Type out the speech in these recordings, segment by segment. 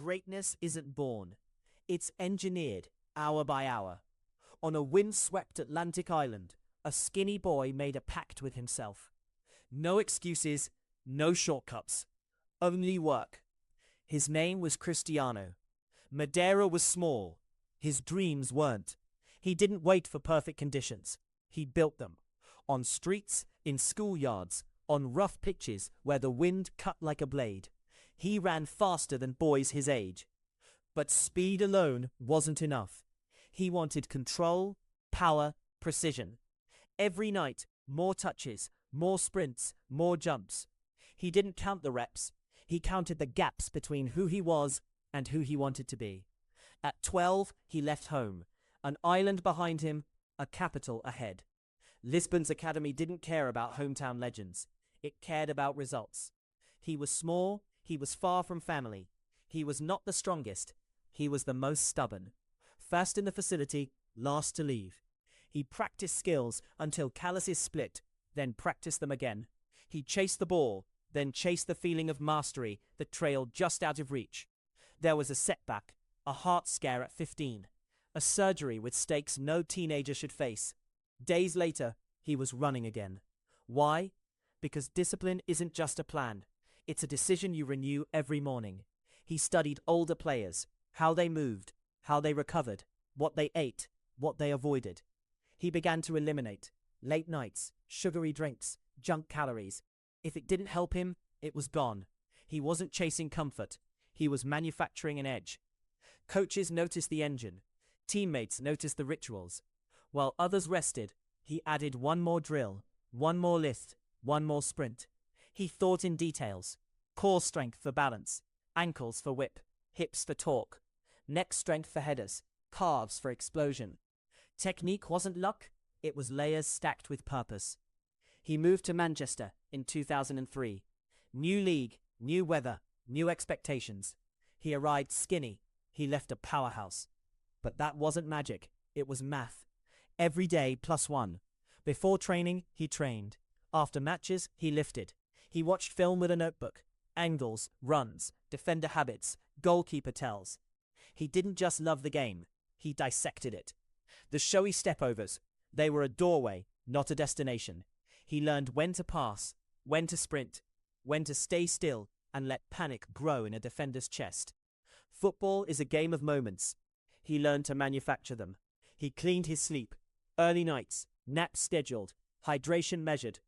Greatness isn't born. It's engineered, hour by hour. On a wind-swept Atlantic island, a skinny boy made a pact with himself. No excuses, no shortcuts. Only work. His name was Cristiano. Madeira was small. His dreams weren't. He didn't wait for perfect conditions. He built them. On streets, in schoolyards, on rough pitches where the wind cut like a blade. He ran faster than boys his age. But speed alone wasn't enough. He wanted control, power, precision. Every night, more touches, more sprints, more jumps. He didn't count the reps. He counted the gaps between who he was and who he wanted to be. At 12, he left home. An island behind him, a capital ahead. Lisbon's academy didn't care about hometown legends. It cared about results. He was small, he was far from family. He was not the strongest. He was the most stubborn. First in the facility, last to leave. He practiced skills until calluses split, then practiced them again. He chased the ball, then chased the feeling of mastery that trailed just out of reach. There was a setback, a heart scare at 15. A surgery with stakes no teenager should face. Days later, he was running again. Why? Because discipline isn't just a plan. It's a decision you renew every morning. He studied older players, how they moved, how they recovered, what they ate, what they avoided. He began to eliminate late nights, sugary drinks, junk calories. If it didn't help him, it was gone. He wasn't chasing comfort. He was manufacturing an edge. Coaches noticed the engine. Teammates noticed the rituals. While others rested, he added one more drill, one more lift, one more sprint. He thought in details. Core strength for balance, ankles for whip, hips for torque, neck strength for headers, calves for explosion. Technique wasn't luck, it was layers stacked with purpose. He moved to Manchester in 2003. New league, new weather, new expectations. He arrived skinny, he left a powerhouse. But that wasn't magic, it was math. Every day +1. Before training, he trained. After matches, he lifted. He watched film with a notebook. Angles, runs, defender habits, goalkeeper tells. He didn't just love the game, he dissected it. The showy stepovers, they were a doorway, not a destination. He learned when to pass, when to sprint, when to stay still and let panic grow in a defender's chest. Football is a game of moments. He learned to manufacture them. He cleaned his sleep. Early nights, naps scheduled, hydration measured.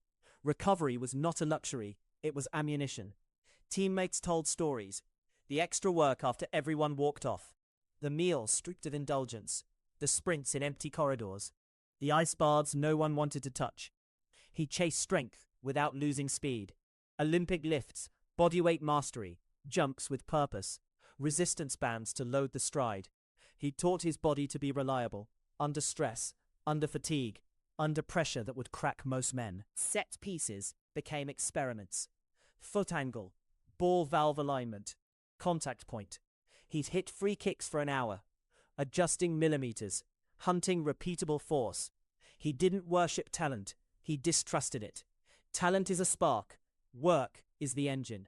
Recovery was not a luxury, it was ammunition. Teammates told stories. The extra work after everyone walked off. The meals stripped of indulgence. The sprints in empty corridors. The ice baths no one wanted to touch. He chased strength without losing speed. Olympic lifts, bodyweight mastery, jumps with purpose, resistance bands to load the stride. He taught his body to be reliable, under stress, under fatigue, under pressure that would crack most men. Set pieces became experiments. Foot angle, ball valve alignment, contact point. He'd hit free kicks for an hour, adjusting millimeters, hunting repeatable force. He didn't worship talent, he distrusted it. Talent is a spark, work is the engine.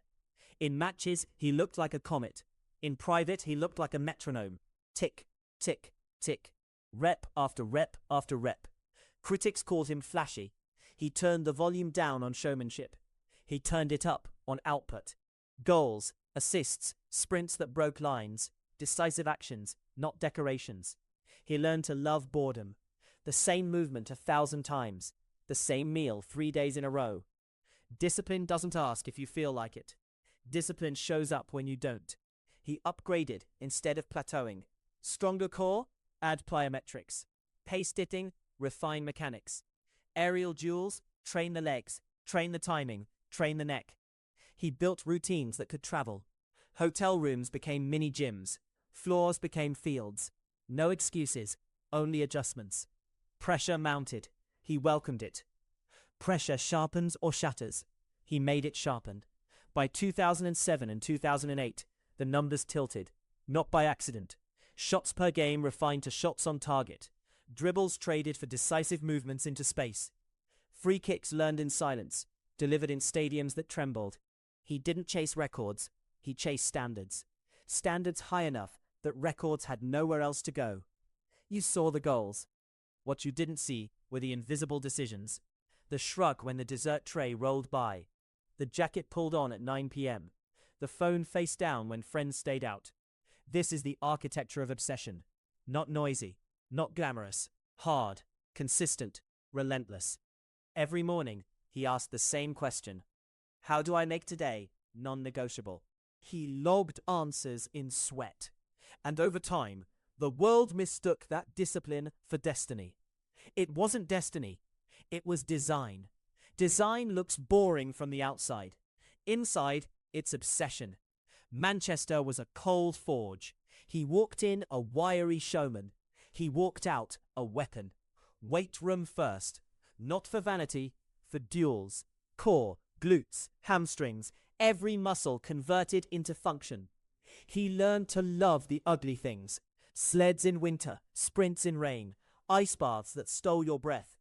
In matches, he looked like a comet. In private, he looked like a metronome. Tick, tick, tick. Rep after rep after rep. Critics called him flashy. He turned the volume down on showmanship. He turned it up on output. Goals, assists, sprints that broke lines, decisive actions, not decorations. He learned to love boredom. The same movement 1,000 times. The same meal 3 days in a row. Discipline doesn't ask if you feel like it. Discipline shows up when you don't. He upgraded instead of plateauing. Stronger core? Add plyometrics. Pace hitting? Refine mechanics. Aerial duels? Train the legs. Train the timing. Train the neck. He built routines that could travel. Hotel rooms became mini gyms. Floors became fields. No excuses, only adjustments. Pressure mounted. He welcomed it. Pressure sharpens or shatters. He made it sharpen. By 2007 and 2008, the numbers tilted. Not by accident. Shots per game refined to shots on target. Dribbles traded for decisive movements into space. Free kicks learned in silence, delivered in stadiums that trembled. He didn't chase records, he chased standards. Standards high enough that records had nowhere else to go. You saw the goals. What you didn't see were the invisible decisions. The shrug when the dessert tray rolled by. The jacket pulled on at 9 p.m. The phone face down when friends stayed out. This is the architecture of obsession. Not noisy, not glamorous, hard, consistent, relentless. Every morning, he asked the same question. How do I make today non-negotiable? He logged answers in sweat. And over time, the world mistook that discipline for destiny. It wasn't destiny. It was design. Design looks boring from the outside. Inside, it's obsession. Manchester was a cold forge. He walked in a wiry showman. He walked out a weapon. Weight room first. Not for vanity, for duels. Core, glutes, hamstrings, every muscle converted into function. He learned to love the ugly things. Sleds in winter, sprints in rain, ice baths that stole your breath.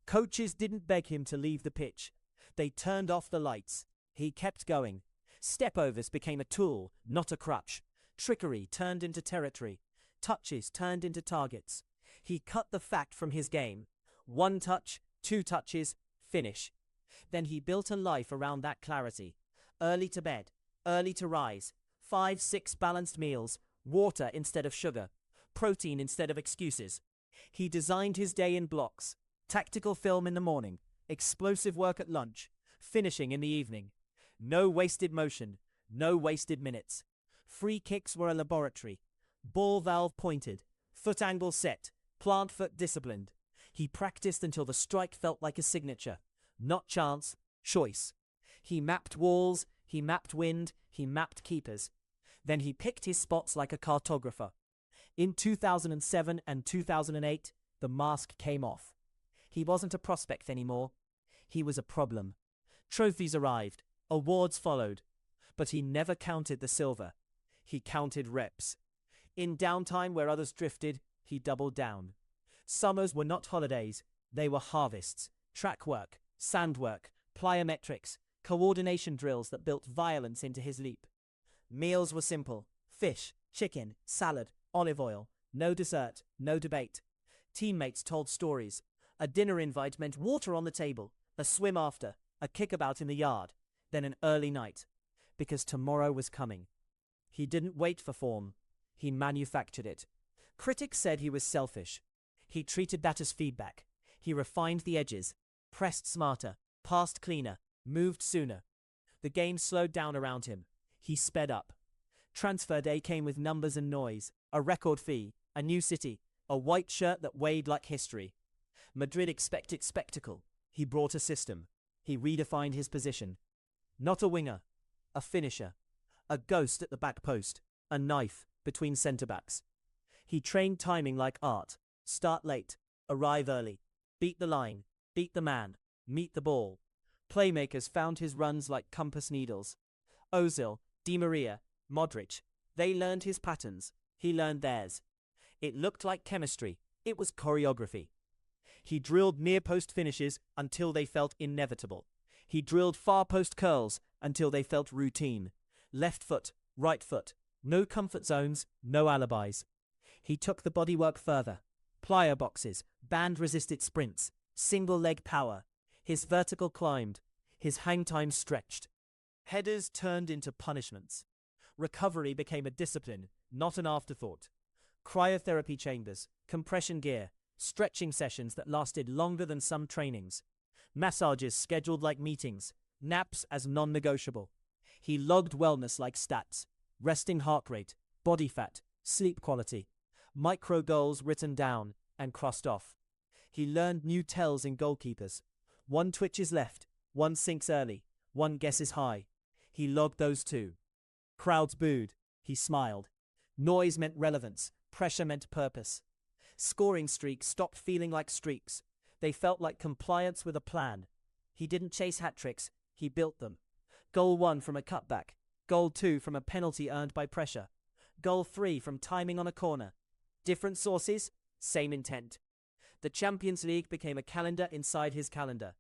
Coaches didn't beg him to leave the pitch. They turned off the lights. He kept going. Stepovers became a tool, not a crutch. Trickery turned into territory. Touches turned into targets. He cut the fact from his game. 1 touch, 2 touches, finish. Then he built a life around that clarity. Early to bed, early to rise, 5-6 balanced meals, water instead of sugar, protein instead of excuses. He designed his day in blocks. Tactical film in the morning, explosive work at lunch, finishing in the evening. No wasted motion, no wasted minutes. Free kicks were a laboratory. Ball valve pointed, foot angle set, plant foot disciplined. He practiced until the strike felt like a signature. Not chance, choice. He mapped walls, he mapped wind, he mapped keepers. Then he picked his spots like a cartographer. In 2007 and 2008, the mask came off. He wasn't a prospect anymore. He was a problem. Trophies arrived, awards followed, but he never counted the silver. He counted reps. In downtime where others drifted, he doubled down. Summers were not holidays, they were harvests. Track work, sand work, plyometrics, coordination drills that built violence into his leap. Meals were simple: fish, chicken, salad, olive oil, no dessert, no debate. Teammates told stories. A dinner invite meant water on the table, a swim after, a kickabout in the yard, then an early night. Because tomorrow was coming. He didn't wait for form. He manufactured it. Critics said he was selfish. He treated that as feedback. He refined the edges, pressed smarter, passed cleaner, moved sooner. The game slowed down around him. He sped up. Transfer day came with numbers and noise, a record fee, a new city, a white shirt that weighed like history. Madrid expected spectacle. He brought a system. He redefined his position. Not a winger, a finisher, a ghost at the back post, a knife between centre-backs. He trained timing like art. Start late, arrive early, beat the line, beat the man, meet the ball. Playmakers found his runs like compass needles. Ozil, Di Maria, Modric, they learned his patterns. He learned theirs. It looked like chemistry. It was choreography. He drilled near-post finishes until they felt inevitable. He drilled far-post curls until they felt routine. Left foot, right foot. No comfort zones, no alibis. He took the bodywork further. Plyo boxes, band-resisted sprints, single-leg power. His vertical climbed. His hang time stretched. Headers turned into punishments. Recovery became a discipline, not an afterthought. Cryotherapy chambers, compression gear, stretching sessions that lasted longer than some trainings. Massages scheduled like meetings, naps as non-negotiable. He logged wellness like stats, resting heart rate, body fat, sleep quality. Micro goals written down and crossed off. He learned new tells in goalkeepers. 1 twitches left, 1 sinks early, 1 guesses high. He logged those too. Crowds booed. He smiled. Noise meant relevance. Pressure meant purpose. Scoring streaks stopped feeling like streaks. They felt like compliance with a plan. He didn't chase hat tricks. He built them. Goal 1 from a cutback. Goal 2 from a penalty earned by pressure. Goal 3 from timing on a corner. Different sources, same intent. The Champions League became a calendar inside his calendar.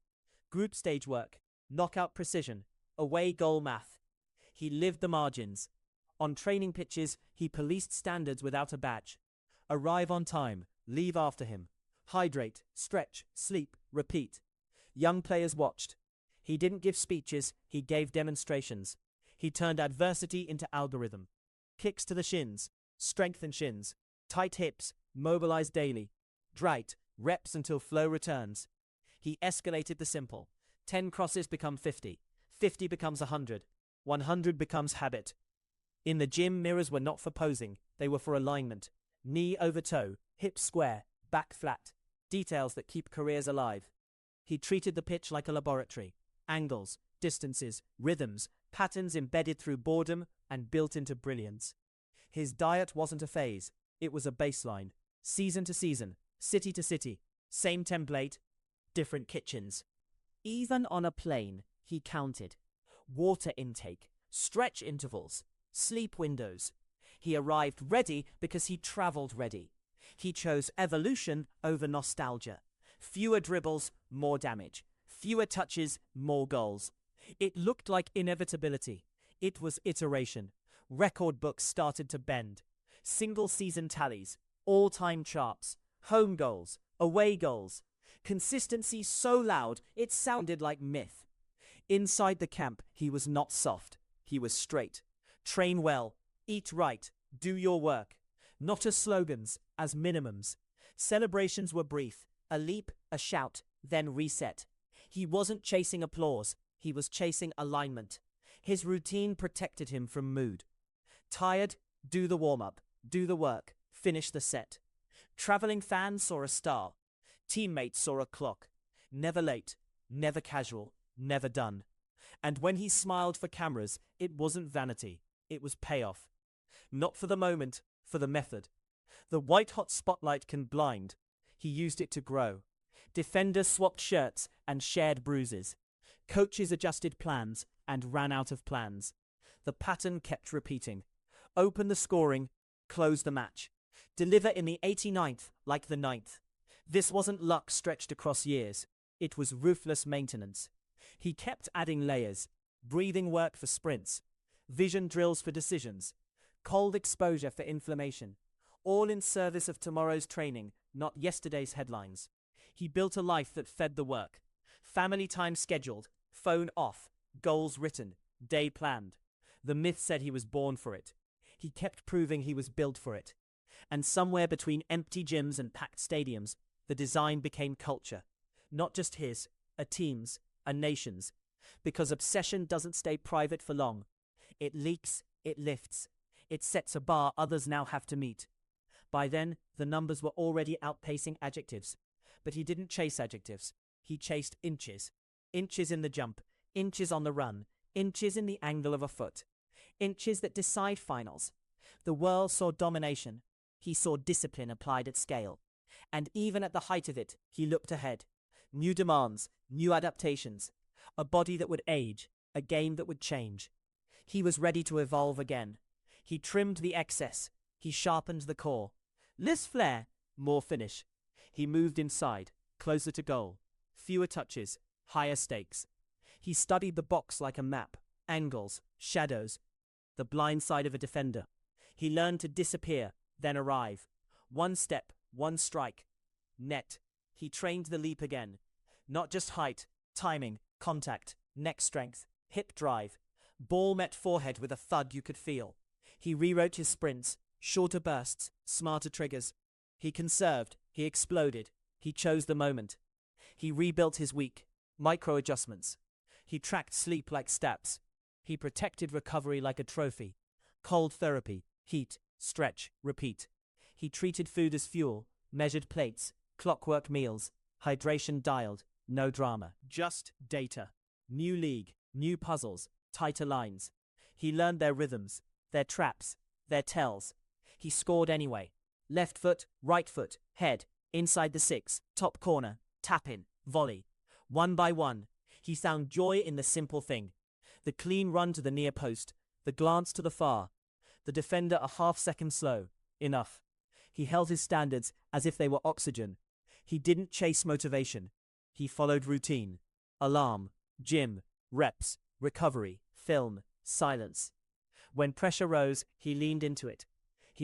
Group stage work, knockout precision, away goal math. He lived the margins. On training pitches, he policed standards without a badge. Arrive on time, leave after him. Hydrate, stretch, sleep, repeat. Young players watched. He didn't give speeches, he gave demonstrations. He turned adversity into algorithm. Kicks to the shins, strengthen shins, tight hips, mobilize daily. Dright, reps until flow returns. He escalated the simple. 10 crosses become 50. 50 becomes 100. 100 becomes habit. In the gym, mirrors were not for posing, they were for alignment. Knee over toe, hips square, back flat. Details that keep careers alive. He treated the pitch like a laboratory. Angles, distances, rhythms, patterns embedded through boredom and built into brilliance. His diet wasn't a phase, it was a baseline. Season to season, city to city, same template, different kitchens. Even on a plane, he counted. Water intake, stretch intervals, sleep windows. He arrived ready because he traveled ready. He chose evolution over nostalgia. Fewer dribbles, more damage. Fewer touches, more goals. It looked like inevitability. It was iteration. Record books started to bend. Single season tallies, all-time charts, home goals, away goals. Consistency so loud it sounded like myth. Inside the camp, he was not soft. He was straight. Train well, eat right, do your work. Not as slogans, as minimums. Celebrations were brief. A leap, a shout, then reset. He wasn't chasing applause. He was chasing alignment. His routine protected him from mood. Tired? Do the warm-up. Do the work. Finish the set. Traveling fans saw a star. Teammates saw a clock. Never late, never casual, never done. And when he smiled for cameras, it wasn't vanity. It was payoff. Not for the moment, for the method. The white-hot spotlight can blind. He used it to grow. Defenders swapped shirts and shared bruises. Coaches adjusted plans and ran out of plans. The pattern kept repeating. Open the scoring, close the match. Deliver in the 89th like the 9th. This wasn't luck stretched across years. It was ruthless maintenance. He kept adding layers. Breathing work for sprints. Vision drills for decisions. Cold exposure for inflammation. All in service of tomorrow's training, not yesterday's headlines. He built a life that fed the work. Family time scheduled, phone off, goals written, day planned. The myth said he was born for it. He kept proving he was built for it. And somewhere between empty gyms and packed stadiums, the design became culture. Not just his, a team's, a nation's. Because obsession doesn't stay private for long. It leaks, it lifts. It sets a bar others now have to meet. By then, the numbers were already outpacing adjectives. But he didn't chase adjectives. He chased inches. Inches in the jump, inches on the run, inches in the angle of a foot. Inches that decide finals. The world saw domination. He saw discipline applied at scale. And even at the height of it, he looked ahead. New demands, new adaptations. A body that would age, a game that would change. He was ready to evolve again. He trimmed the excess. He sharpened the core. Less flair, more finish. He moved inside, closer to goal. Fewer touches, higher stakes. He studied the box like a map. Angles, shadows. The blind side of a defender. He learned to disappear, then arrive. One step, one strike. Net. He trained the leap again. Not just height, timing, contact, neck strength, hip drive. Ball met forehead with a thud you could feel. He rewrote his sprints, shorter bursts, smarter triggers. He conserved, he exploded, he chose the moment. He rebuilt his week, micro adjustments. He tracked sleep like steps. He protected recovery like a trophy. Cold therapy, heat, stretch, repeat. He treated food as fuel, measured plates, clockwork meals, hydration dialed, no drama, just data. New league, new puzzles, tighter lines. He learned their rhythms, their traps, their tells. He scored anyway. Left foot, right foot, head, inside the 6, top corner, tap in, volley. One by one, he found joy in the simple thing. The clean run to the near post, the glance to the far. The defender a half-second slow. Enough. He held his standards as if they were oxygen. He didn't chase motivation. He followed routine. Alarm, gym, reps, recovery, film, silence. When pressure rose, he leaned into it.